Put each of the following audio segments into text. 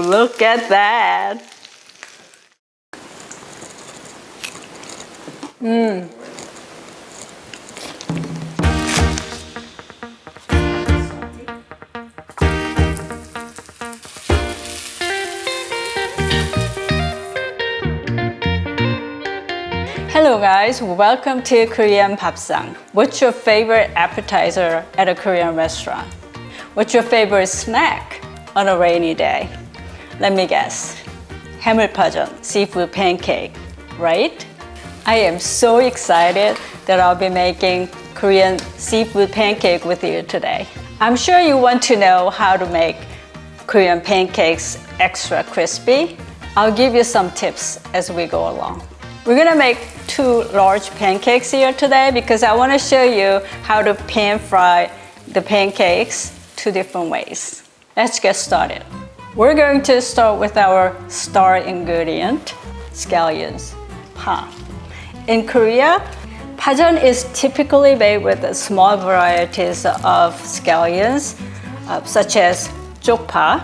Look at that. Hello guys, welcome to Korean 밥상. What's your favorite appetizer at a Korean restaurant? What's your favorite snack on a rainy day? Let me guess. 해물파전, seafood pancake, right? I am so excited that I'll be making Korean seafood pancake with you today. I'm sure you want to know how to make Korean pancakes extra crispy. I'll give you some tips as we go along. We're gonna make 2 large pancakes here today because I wanna show you how to pan fry the pancakes 2 different ways. Let's get started. We're going to start with our star ingredient, scallions, pa. In Korea, pajeon is typically made with small varieties of scallions, such as jokpa,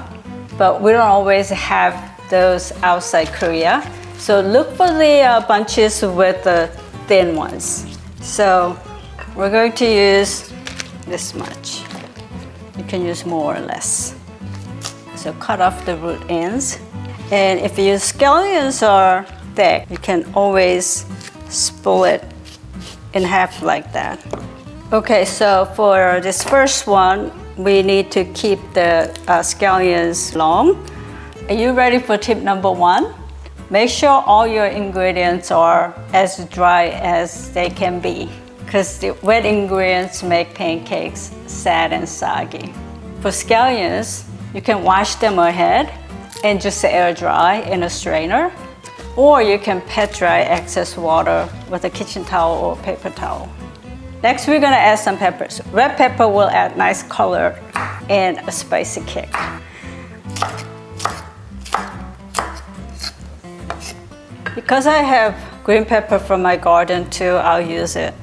but we don't always have those outside Korea. So look for the bunches with the thin ones. So we're going to use this much. You can use more or less. So cut off the root ends. And if your scallions are thick, you can always split it in half like that. Okay, so for this first one, we need to keep the scallions long. Are you ready for tip number 1? Make sure all your ingredients are as dry as they can be, because the wet ingredients make pancakes sad and soggy. For scallions, you can wash them ahead and just air dry in a strainer, or you can pat dry excess water with a kitchen towel or paper towel. Next, we're gonna add some peppers. Red pepper will add nice color and a spicy kick. Because I have green pepper from my garden too, I'll use it.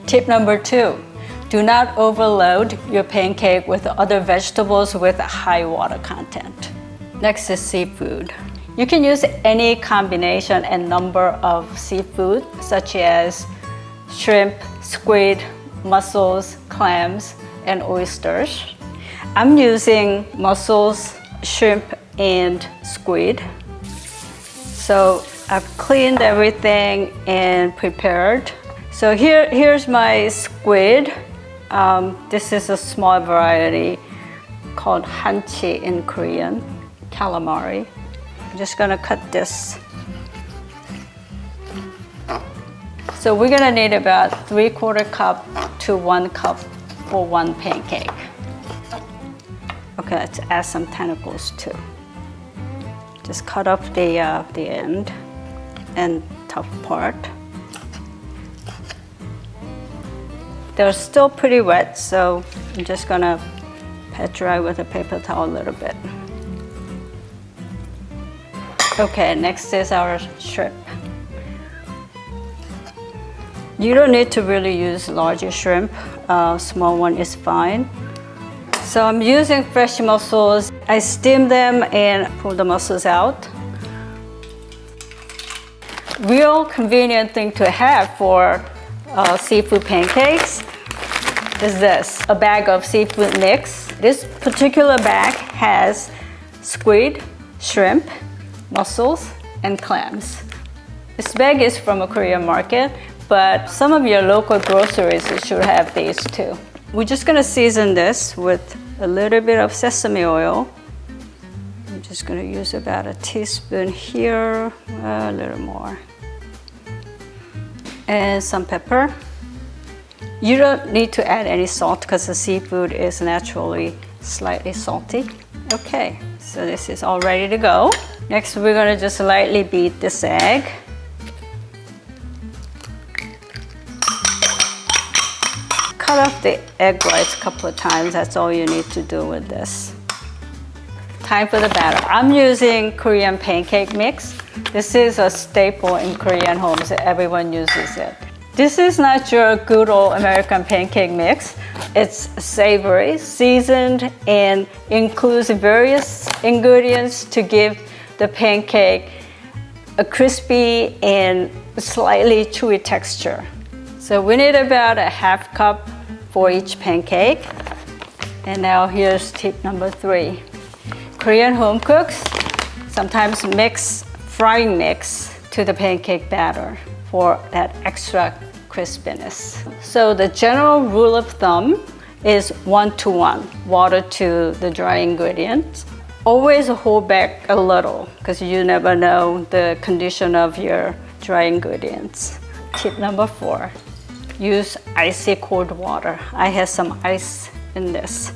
Tip number 2, do not overload your pancake with other vegetables with high water content. Next is seafood. You can use any combination and number of seafood, such as shrimp, squid, mussels, clams, and oysters. I'm using mussels, shrimp, and squid. So I've cleaned everything and prepared. So here's my squid. This is a small variety called hanchi in Korean, calamari. I'm just gonna cut this. So we're gonna need about 3/4 cup to 1 cup for 1 pancake. Okay, let's add some tentacles too. Just cut off the end and tough part. They're still pretty wet, so I'm just gonna pat dry with a paper towel a little bit. Okay, next is our shrimp. You don't need to really use larger shrimp. Small one is fine. So I'm using fresh mussels. I steam them and pull the mussels out. Real convenient thing to have for seafood pancakes is this, a bag of seafood mix. This particular bag has squid, shrimp, mussels, and clams. This bag is from a Korean market, but some of your local groceries should have these too. We're just gonna season this with a little bit of sesame oil. I'm just gonna use about a teaspoon here, a little more. And some pepper. You don't need to add any salt because the seafood is naturally slightly salty. Okay, so this is all ready to go. Next, we're gonna just lightly beat this egg. Cut off the egg whites a couple of times. That's all you need to do with this. Time for the batter. I'm using Korean pancake mix. This is a staple in Korean homes. Everyone uses it. This is not your good old American pancake mix. it's savory, seasoned, and includes various ingredients to give the pancake a crispy and slightly chewy texture. So we need about a half cup for each pancake. And now here's tip number 3. Korean home cooks sometimes mix frying mix to the pancake batter for that extra crispiness. So the general rule of thumb is 1-to-1, water to the dry ingredients. Always hold back a little because you never know the condition of your dry ingredients. Tip number 4, use icy cold water. I have some ice in this.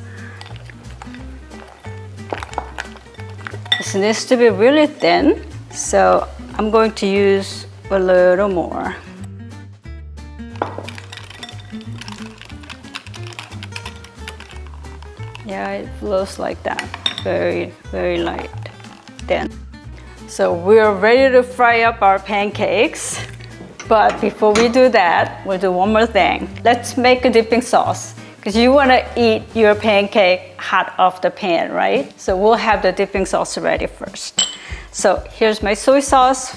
This needs to be really thin, so I'm going to use a little more. Yeah, it flows like that. Very, very light, thin. So we're ready to fry up our pancakes. But before we do that, we'll do one more thing. Let's make a dipping sauce. Because you want to eat your pancake hot off the pan, right? So we'll have the dipping sauce ready first. So here's my soy sauce,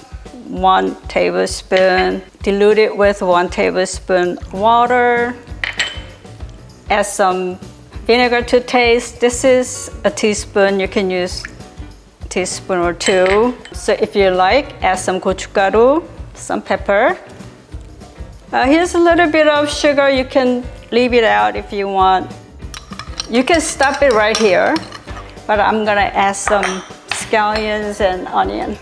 1 tablespoon. Dilute it with 1 tablespoon water. Add some vinegar to taste. This is a teaspoon. You can use a teaspoon or 2. So if you like, add some gochugaru, some pepper. Here's a little bit of sugar. You can leave it out if you want. You can stop it right here, but I'm gonna add some scallions and onion.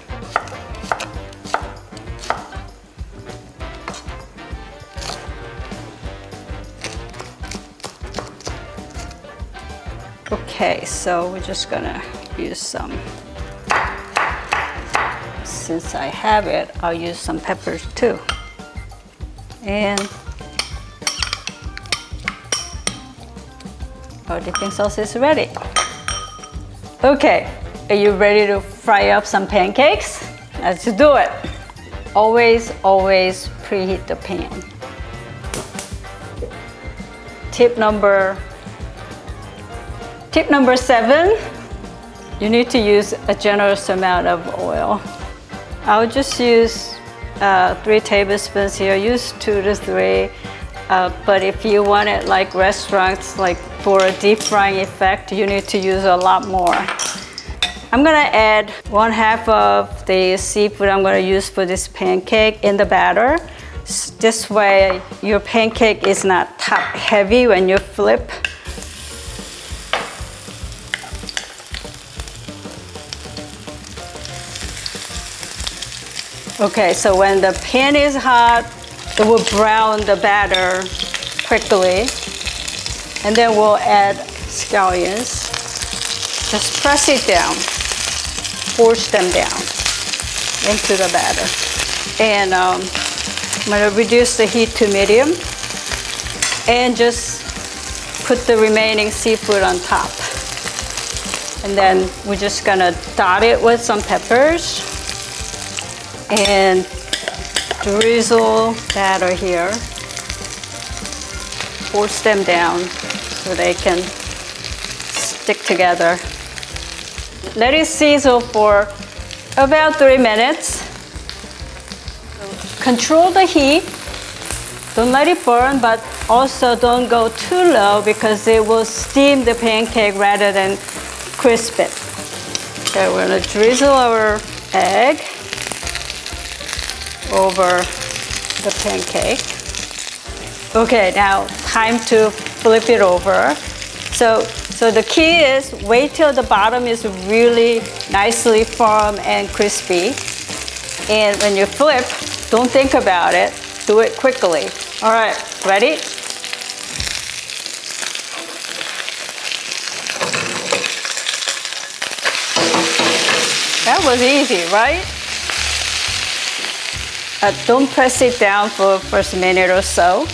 Okay, so we're just gonna use some. Since I have it, I'll use some peppers too. And our dipping sauce is ready. Okay, are you ready to fry up some pancakes? Let's do it. Always, always preheat the pan. Tip number 7, you need to use a generous amount of oil. I'll just use 3 tablespoons here. Use 2 to 3. But if you want it like restaurants, like for a deep frying effect, you need to use a lot more. I'm gonna add 1/2 of the seafood I'm gonna use for this pancake in the batter. This way, your pancake is not top heavy when you flip. Okay, so when the pan is hot, it will brown the batter quickly. And then we'll add scallions. Just press it down, force them down into the batter. And I'm gonna reduce the heat to medium and just put the remaining seafood on top. And then we're just gonna dot it with some peppers and drizzle batter here. Force them down so they can stick together. Let it sizzle for about 3 minutes. Control the heat. Don't let it burn, but also don't go too low because it will steam the pancake rather than crisp it. Okay, we're gonna drizzle our egg over the pancake. Okay, now time to flip it over. So the key is wait till the bottom is really nicely firm and crispy. And when you flip, don't think about it, do it quickly. All right, ready? That was easy, right? Don't press it down for the first minute or so.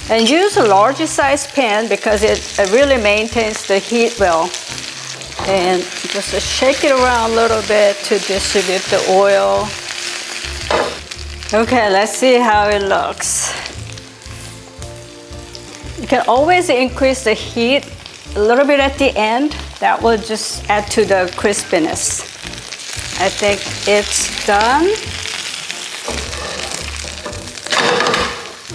And use a larger size pan because it really maintains the heat well. And just shake it around a little bit to distribute the oil. Okay, let's see how it looks. You can always increase the heat a little bit at the end. That will just add to the crispiness. I think it's done.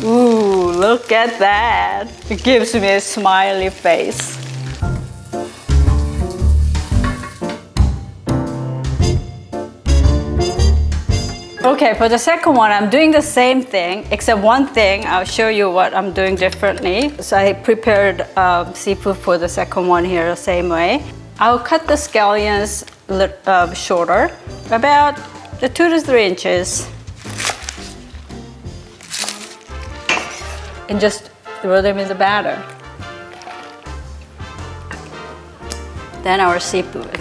Ooh, look at that. It gives me a smiley face. Okay, for the second one, I'm doing the same thing, except one thing. I'll show you what I'm doing differently. So I prepared seafood for the second one here the same way. I'll cut the scallions shorter, about 2 to 3 inches. And just throw them in the batter. Then our seafood.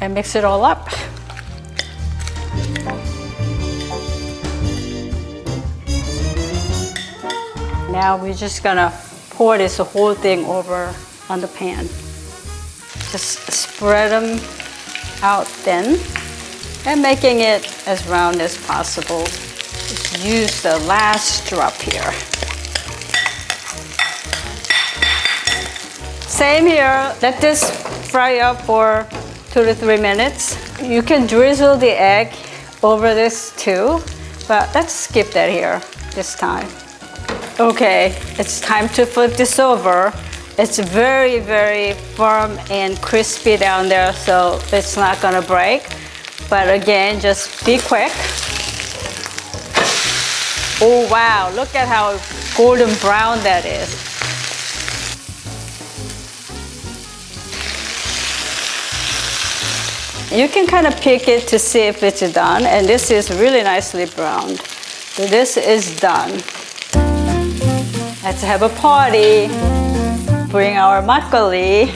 And mix it all up. Now we're just gonna pour this whole thing over on the pan. Just spread them out thin and making it as round as possible. Just use the last drop here. Same here, let this fry up for 2 to 3 minutes. You can drizzle the egg over this too, but let's skip that here this time. Okay, it's time to flip this over. It's very, very firm and crispy down there, so it's not gonna break. But again, just be quick. Oh wow, look at how golden brown that is. You can kind of pick it to see if it's done, and this is really nicely browned. So this is done. Let's have a party. Bring our makgeolli.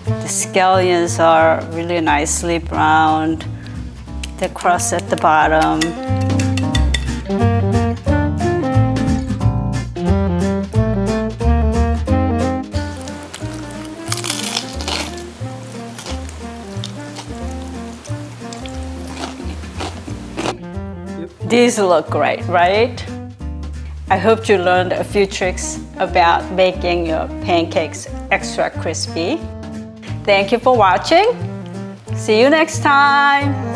The scallions are really nicely browned. The crust at the bottom. These look great, right? I hope you learned a few tricks about making your pancakes extra crispy. Thank you for watching. See you next time.